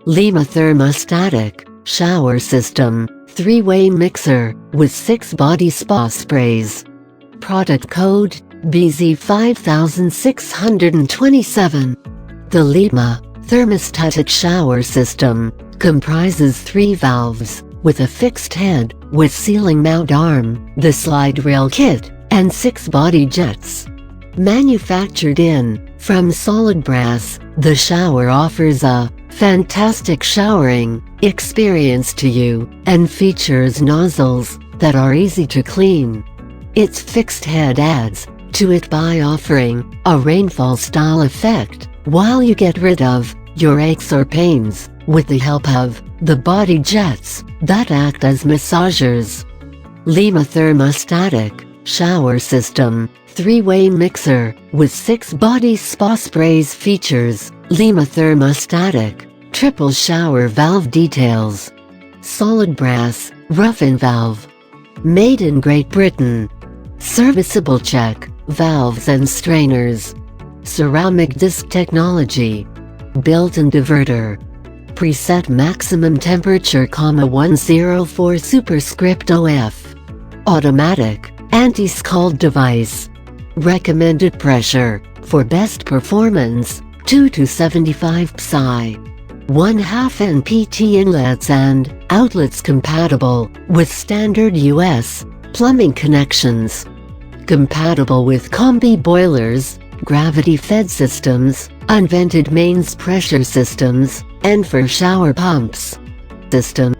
Lima Thermostatic shower system, 3-way mixer with 6 body spa sprays. Product code BZ-5627. The Lima Thermostatic shower system comprises 3 valves, with a fixed head, with sealing mount arm, the slide rail kit, and 6 body jets. Manufactured from solid brass, the shower offers a fantastic showering experience to you, and features nozzles that are easy to clean. Its fixed head adds to it by offering a rainfall-style effect, while you get rid of your aches or pains with the help of the body jets that act as massagers. Lima Thermostatic shower system, 3-way mixer with 6 body spa sprays. Features Lima Thermostatic triple shower valve details. Solid brass rough-in valve. Made in Great Britain. Serviceable check valves and strainers. Ceramic disc technology. Built-in diverter. Preset maximum temperature, 104 superscript OF. Automatic anti-scald device. Recommended pressure for best performance 2 to 75 psi. 1/2 NPT inlets and outlets compatible with standard US plumbing connections. Compatible with combi boilers, gravity-fed systems, unvented mains pressure systems, and for shower pumps. System